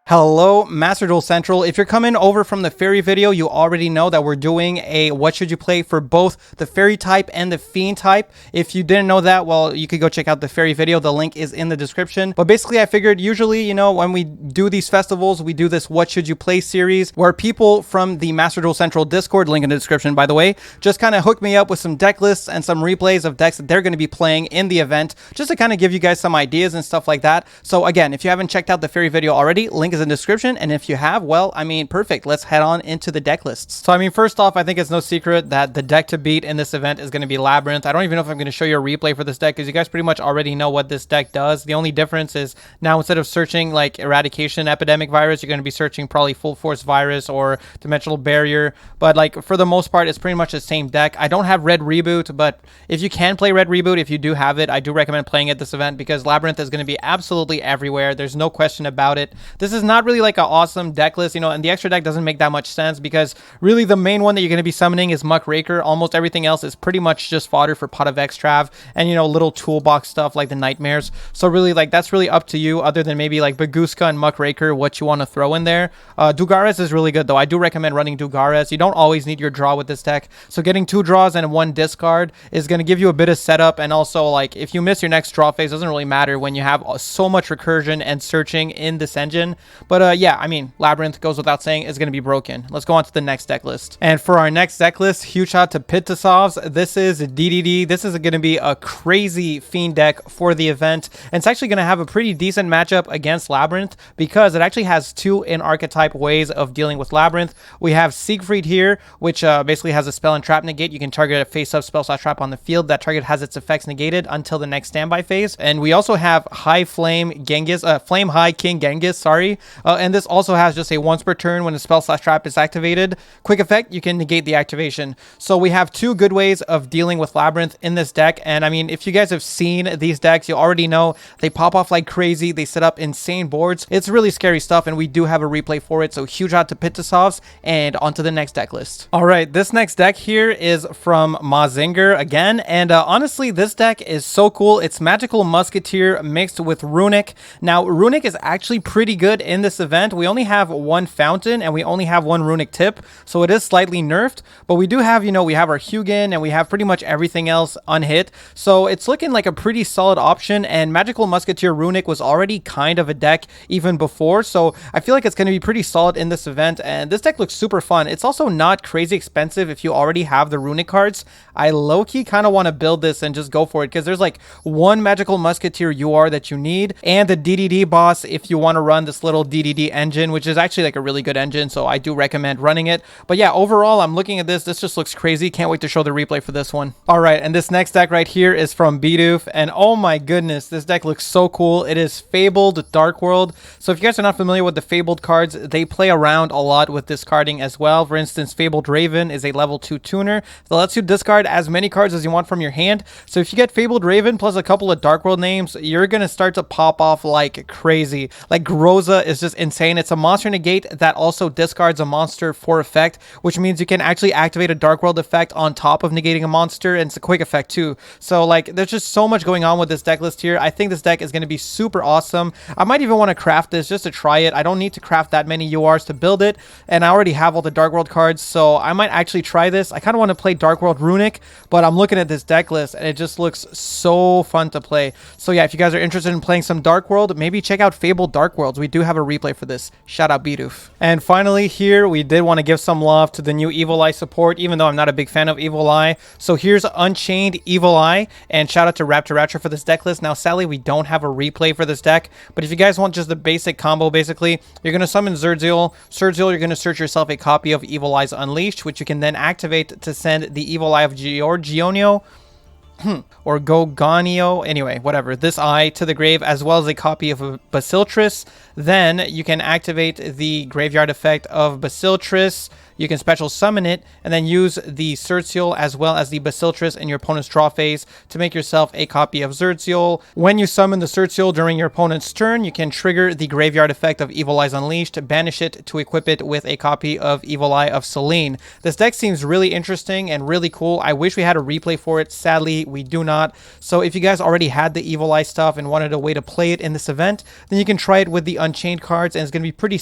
Hello, Masterduel Central. If you're coming over from the fairy video, you already know that we're doing a what should you play for both the fairy type and the fiend type. If you didn't know that, well, you could go check out the fairy video. The link is in the description. But basically, I figured usually, when we do these festivals, we do this what should you play series where people from the Masterduel Central Discord, link in the description, by the way, just kind of hook me up with some deck lists and some replays of decks that they're going to be playing in the event, just to kind of give you guys some ideas and stuff like that. So again, if you haven't checked out the fairy video already, link is in the description, and if you have, well, perfect. Let's head on into the deck lists. So first off, I think it's no secret that the deck to beat in this event is going to be Labyrinth. I don't even know if I'm going to show you a replay for this deck because you guys pretty much already know what this deck does. The only difference is now instead of searching like Eradication Epidemic Virus, you're going to be searching probably Full Force Virus or Dimensional Barrier, but like for the most part, it's pretty much the same deck. I don't have Red Reboot, but if you can play Red Reboot, if you do have it, I do recommend playing it this event because Labyrinth is going to be absolutely everywhere. There's no question about it. This is not really like an awesome deck list, and the extra deck doesn't make that much sense because really the main one that you're going to be summoning is Muckraker. Almost everything else is pretty much just fodder for Pot of Extrav and little toolbox stuff like the Nightmares. So really, like, that's really up to you, other than maybe like Baguska and Muckraker, what you want to throw in there. Dugares is really good though. I do recommend running Dugares. You don't always need your draw with this deck, so getting 2 draws and 1 discard is going to give you a bit of setup, and also like if you miss your next draw phase, doesn't really matter when you have so much recursion and searching in this engine. But yeah, Labyrinth goes without saying is going to be broken. Let's go on to the next deck list. And for our next deck list, huge shout to Pitasovs. This is DDD. This is going to be a crazy fiend deck for the event. And it's actually going to have a pretty decent matchup against Labyrinth because it actually has 2 in archetype ways of dealing with Labyrinth. We have Siegfried here, which basically has a spell and trap negate. You can target a face-up spell/trap on the field. That target has its effects negated until the next standby phase. And we also have High Flame Genghis, Flame High King Genghis, sorry. And this also has just a once per turn when a spell/trap is activated. Quick effect, you can negate the activation. So we have 2 good ways of dealing with Labyrinth in this deck. And if you guys have seen these decks, you already know they pop off like crazy. They set up insane boards. It's really scary stuff, and we do have a replay for it. So huge out to Pitasovs, and on to the next deck list. All right, this next deck here is from Mazinger again. And honestly, this deck is so cool. It's Magical Musketeer mixed with Runic. Now, Runic is actually pretty good in this event. We only have 1 fountain and we only have 1 runic tip, so it is slightly nerfed, but we do have, we have our Hugin and we have pretty much everything else unhit, so it's looking like a pretty solid option. And Magical Musketeer Runic was already kind of a deck even before, so I feel like it's going to be pretty solid in this event. And this deck looks super fun. It's also not crazy expensive if you already have the runic cards. I low-key kind of want to build this and just go for it because there's like 1 Magical Musketeer UR that you need, and the DDD boss if you want to run this little DDD engine, which is actually like a really good engine, so I do recommend running it. But yeah, overall, I'm looking at this just looks crazy. Can't wait to show the replay for this one. All right, and this next deck right here is from Bidoof, and oh my goodness, this deck looks so cool. It is Fabled Dark World. So if you guys are not familiar with the Fabled cards, they play around a lot with discarding as well. For instance, Fabled Raven is a level 2 tuner that lets you discard as many cards as you want from your hand. So if you get Fabled Raven plus a couple of Dark World names, you're gonna start to pop off like crazy. Like Groza is just insane. It's a monster negate that also discards a monster for effect, which means you can actually activate a Dark World effect on top of negating a monster, and it's a quick effect too. So like there's just so much going on with this deck list here. I think this deck is going to be super awesome. I might even want to craft this just to try it. I don't need to craft that many URs to build it, and I already have all the Dark World cards, so I might actually try this. I kind of want to play Dark World Runic, but I'm looking at this deck list and it just looks so fun to play. So yeah, if you guys are interested in playing some Dark World, maybe check out Fabled Dark Worlds. We do have a replay for this. Shout out Bidoof. And finally here, we did want to give some love to the new Evil Eye support, even though I'm not a big fan of Evil Eye. So here's Unchained Evil Eye, and shout out to Raptor for this deck list. Now sadly, we don't have a replay for this deck, but if you guys want just the basic combo, basically, you're going to summon Zerziel. You're going to search yourself a copy of Evil Eye's Unleashed, which you can then activate to send the Evil Eye of Giorgionio or Goganio, anyway, whatever, this eye to the grave, as well as a copy of Basiltris. Then you can activate the graveyard effect of Basiltris. You can special summon it and then use the Zerziel as well as the Basiltris in your opponent's draw phase to make yourself a copy of Zerziel. When you summon the Zerziel during your opponent's turn, you can trigger the graveyard effect of Evil Eye's Unleashed, banish it to equip it with a copy of Evil Eye of Selene. This deck seems really interesting and really cool. I wish we had a replay for it. Sadly, we do not. So if you guys already had the Evil Eye stuff and wanted a way to play it in this event, then you can try it with the Unchained cards, and it's going to be pretty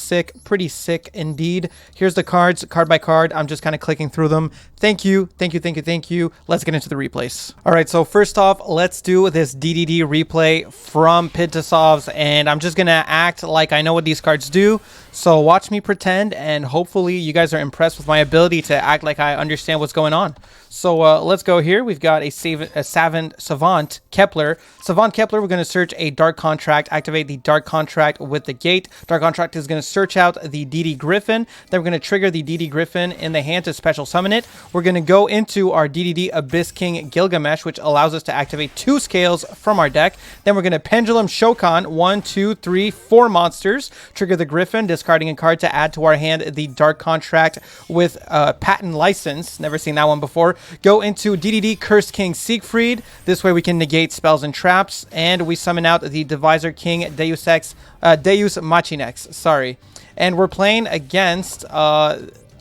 sick indeed. Here's the cards, card by card. I'm just kind of clicking through them. Thank you. Let's get into the replays. All right, so first off, let's do this DDD replay from Pitasov's, and I'm just going to act like I know what these cards do. So watch me pretend, and hopefully you guys are impressed with my ability to act like I understand what's going on. So let's go here. We've got a Savant Kepler. Savant Kepler, we're going to search a Dark Contract, activate the Dark Contract with the Gate. Dark Contract is going to search out the DD Griffin. Then we're going to trigger the DD Griffin in the hand to special summon it. We're going to go into our DDD Abyss King Gilgamesh, which allows us to activate 2 scales from our deck. Then we're going to Pendulum Shokan 1, 2, 3, 4 monsters. Trigger the Griffin, discarding a card to add to our hand the Dark Contract with Patent License. Never seen that one before. Go into DDD Cursed King Siegfried. This way we can negate spells and traps. And we summon out the Divisor King Deus Machinex. Sorry. And we're playing against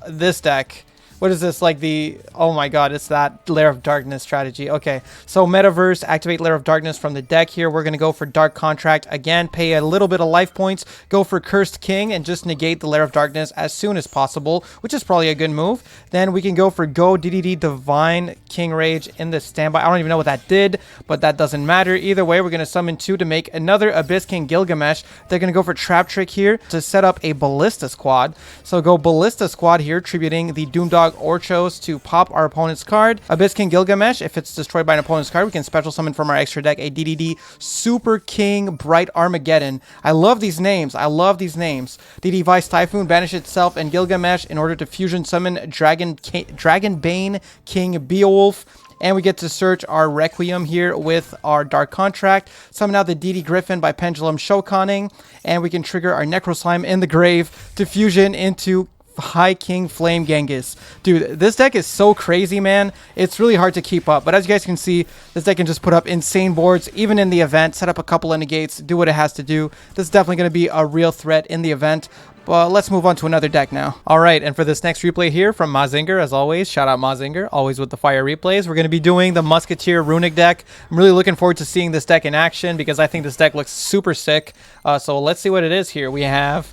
this deck. What is this, like the... Oh my god, it's that Lair of Darkness strategy. Okay, so Metaverse, activate Lair of Darkness from the deck here. We're going to go for Dark Contract. Again, pay a little bit of life points. Go for Cursed King and just negate the Lair of Darkness as soon as possible, which is probably a good move. Then we can go for Go DDD Divine King Rage in the standby. I don't even know what that did, but that doesn't matter. Either way, we're going to summon 2 to make another Abyss King Gilgamesh. They're going to go for Trap Trick here to set up a Ballista Squad. So go Ballista Squad here, tributing the Doomdog Orchos to pop our opponent's card. Abyss King Gilgamesh, if it's destroyed by an opponent's card, we can special summon from our extra deck a DDD Super King Bright Armageddon. I love these names. DDD Vice Typhoon, banish itself and Gilgamesh in order to fusion summon Dragonbane King Beowulf. And we get to search our Requiem here with our Dark Contract. Summon out the DD Griffin by Pendulum Shokaning. And we can trigger our Necroslime in the grave to fusion into High King Flame Genghis. Dude, this deck is so crazy, man. It's really hard to keep up. But as you guys can see, this deck can just put up insane boards, even in the event, set up a couple of negates, do what it has to do. This is definitely going to be a real threat in the event. But let's move on to another deck now. All right, and for this next replay here from Mazinger, as always, shout out Mazinger, always with the fire replays. We're going to be doing the Musketeer Runic deck. I'm really looking forward to seeing this deck in action because I think this deck looks super sick. So let's see what it is here. We have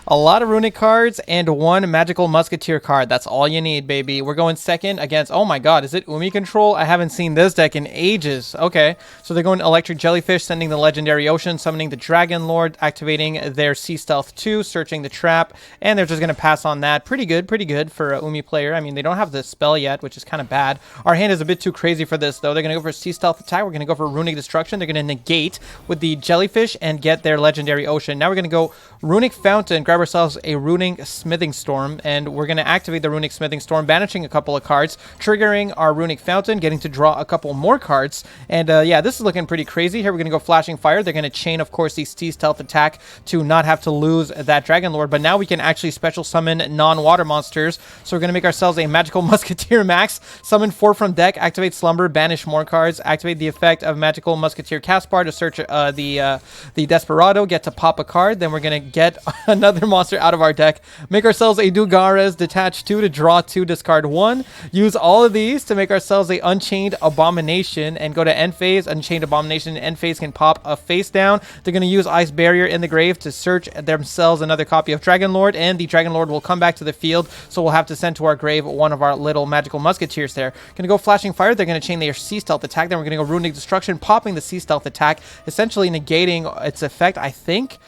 a lot of Runic cards and 1 Magical Musketeer card. That's all you need, baby. We're going second against... Oh my god, is it Umi Control? I haven't seen this deck in ages. Okay, so they're going Electric Jellyfish, sending the Legendary Ocean, summoning the Dragon Lord, activating their Sea Stealth 2, searching the trap, and they're just going to pass on that. Pretty good for a Umi player. I mean, they don't have the spell yet, which is kind of bad. Our hand is a bit too crazy for this, though. They're going to go for Sea Stealth attack. We're going to go for Runic Destruction. They're going to negate with the Jellyfish and get their Legendary Ocean. Now we're going to go Runic Fountain, grab ourselves a Runic Smithing Storm, and we're going to activate the Runic Smithing Storm, banishing a couple of cards, triggering our Runic Fountain, getting to draw a couple more cards. And yeah, this is looking pretty crazy. Here we're going to go Flashing Fire. They're going to chain, of course, the Sea Stealth attack to not have to lose that Dragon Lord, but now we can actually special summon non-water monsters. So we're going to make ourselves a Magical Musketeer Max, summon 4 from deck, activate Slumber, banish more cards, activate the effect of Magical Musketeer Caspar to search the Desperado, get to pop a card. Then we're going to get another monster out of our deck, make ourselves a Dugares, detach 2 to draw 2, discard 1, use all of these to make ourselves a Unchained Abomination and go to end phase. Unchained Abomination end phase can pop a face down. They're going to use Ice Barrier in the grave to search themselves another copy of Dragon Lord, and the Dragon Lord will come back to the field, so we'll have to send to our grave one of our little Magical Musketeers there. Gonna go Flashing Fire. They're going to chain their Sea Stealth attack. Then we're going to go Runic Destruction, popping the Sea Stealth attack, essentially negating its effect, I think.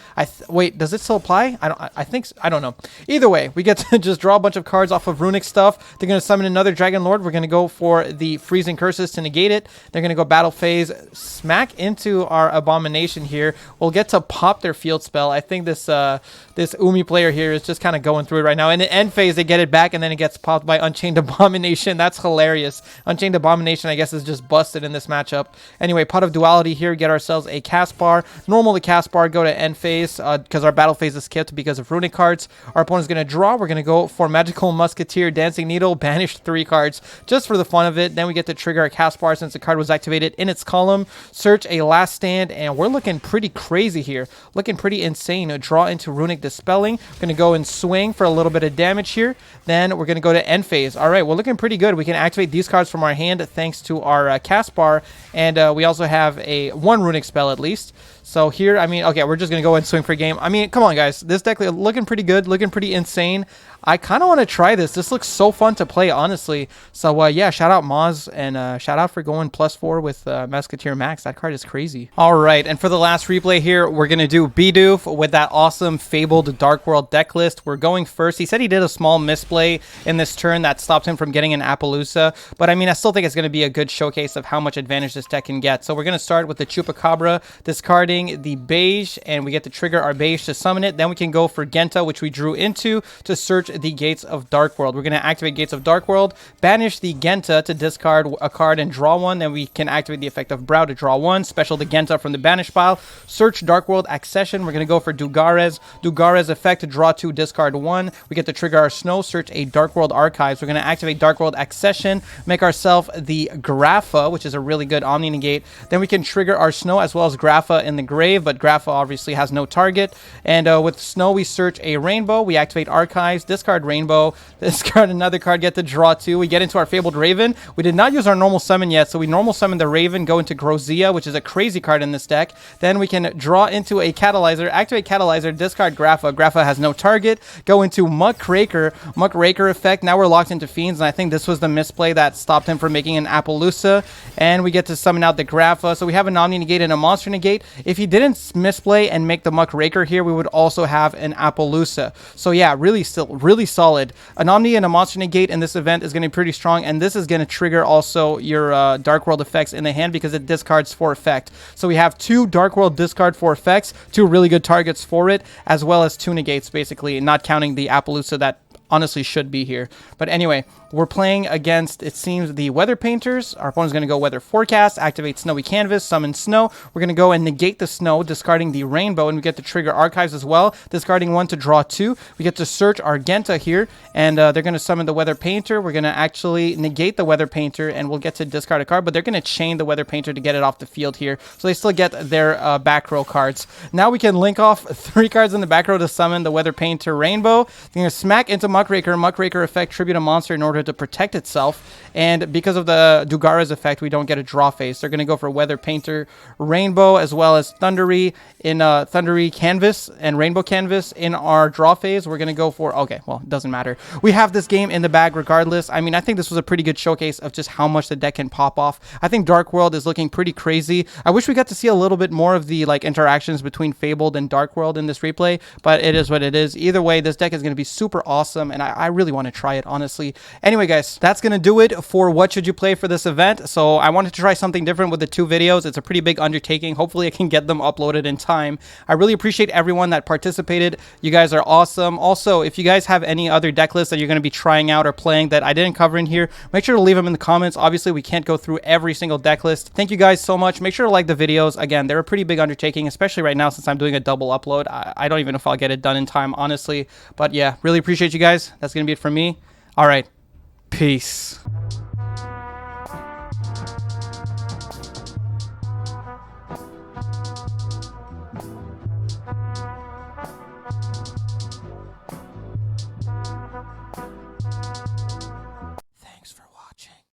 Wait, does it still apply? I don't know. Either way, we get to just draw a bunch of cards off of Runic stuff. They're going to summon another Dragon Lord. We're going to go for the Freezing Curses to negate it. They're going to go Battle Phase, smack into our Abomination here. We'll get to pop their field spell. I think this Umi player here is just kind of going through it right now. In the end phase, they get it back, and then it gets popped by Unchained Abomination. That's hilarious. Unchained Abomination, I guess, is just busted in this matchup. Anyway, Pot of Duality here. Get ourselves a Caspar. Normal to Caspar, go to end phase because our battle phase is skipped because pairs of runic cards. Our opponent's going to draw. We're going to go for Magical Musketeer, Dancing Needle, banish 3 cards just for the fun of it. Then we get to trigger our cast bar since the card was activated in its column. Search a Last Stand, and we're looking pretty crazy here. Looking pretty insane. A draw into Runic Dispelling. Going to go and swing for a little bit of damage here. Then we're going to go to end phase. All right, we're looking pretty good. We can activate these cards from our hand thanks to our cast bar, and we also have a 1 runic spell at least. So here, I mean, okay, we're just going to go and swing for game. I mean, come on, guys. This deck looking pretty good, looking pretty insane. I kind of want to try this. This looks so fun to play, honestly. So, yeah, shout out Moz, and shout out for going +4 with Musketeer Max. That card is crazy. All right, and for the last replay here, we're going to do Bidoof with that awesome Fabled Dark World deck list. We're going first. He said he did a small misplay in this turn that stopped him from getting an Appaloosa, but I mean, I still think it's going to be a good showcase of how much advantage this deck can get. So we're going to start with the Chupacabra, discarding the beige, and we get to trigger our beige to summon it. Then we can go for Genta, which we drew into, to search the Gates of Dark World. We're going to activate Gates of Dark World, banish the Genta to discard a card and draw 1. Then we can activate the effect of Brow to draw 1, special the Genta from the banish pile, search Dark World Accession. We're going to go for Dugares effect to draw 2, discard 1. We get to trigger our Snow, search a Dark World Archives. We're going to activate Dark World Accession, make ourselves the Grapha, which is a really good Omni Negate. Then we can trigger our Snow as well as Grapha in the grave, but Grapha obviously has no target. And with Snow, we search a Rainbow. We activate Archives, discard Rainbow, discard another card, get to draw 2. We get into our Fabled Raven. We did not use our normal summon yet, so we normal summon the Raven, go into Grozia, which is a crazy card in this deck. Then we can draw into a Catalyzer, activate Catalyzer, discard Grapha. Grapha has no target. Go into Muckraker effect. Now we're locked into Fiends, and I think this was the misplay that stopped him from making an Appaloosa. And we get to summon out the Grapha. So we have an Omni Negate and a Monster Negate. If he didn't misplay and make the Muckraker here, we would also have an Appaloosa. So yeah, really solid. An Omni and a Monster Negate in this event is going to be pretty strong, and this is going to trigger also your Dark World effects in the hand because it discards 4 effect. So we have 2 Dark World discard 4 effects, 2 really good targets for it, as well as 2 negates, basically, not counting the Appaloosa that honestly should be here. But anyway, we're playing against, it seems, the Weather Painters. Our opponent's going to go Weather Forecast, activate Snowy Canvas, summon Snow. We're going to go and negate the Snow, discarding the Rainbow, and we get to trigger Archives as well, discarding 1 to draw 2. We get to search our Genta here, and they're going to summon the Weather Painter. We're going to actually negate the Weather Painter, and we'll get to discard a card, but they're going to chain the Weather Painter to get it off the field here, so they still get their back row cards. Now we can link off 3 cards in the back row to summon the Weather Painter Rainbow. They're going to smack into Muckraker effect, tribute a monster in order to protect itself, and because of the Dugares effect, we don't get a draw phase. They're going to go for Weather Painter Rainbow as well as Thundery in Thundery Canvas and Rainbow Canvas in our draw phase. We're going to go for, okay, well, it doesn't matter. We have this game in the bag regardless. I mean, I think this was a pretty good showcase of just how much the deck can pop off. I think Dark World is looking pretty crazy. I wish we got to see a little bit more of the interactions between Fabled and Dark World in this replay, but it is what it is. Either way, this deck is going to be super awesome, and I really want to try it, honestly. Anyway, guys, that's going to do it for what should you play for this event. So I wanted to try something different with the 2 videos. It's a pretty big undertaking. Hopefully I can get them uploaded in time. I really appreciate everyone that participated. You guys are awesome. Also, if you guys have any other deck lists that you're going to be trying out or playing that I didn't cover in here, make sure to leave them in the comments. Obviously, we can't go through every single deck list. Thank you guys so much. Make sure to like the videos. Again, they're a pretty big undertaking, especially right now since I'm doing a double upload. I don't even know if I'll get it done in time, honestly. But yeah, really appreciate you guys. That's going to be it from me. All right. Peace.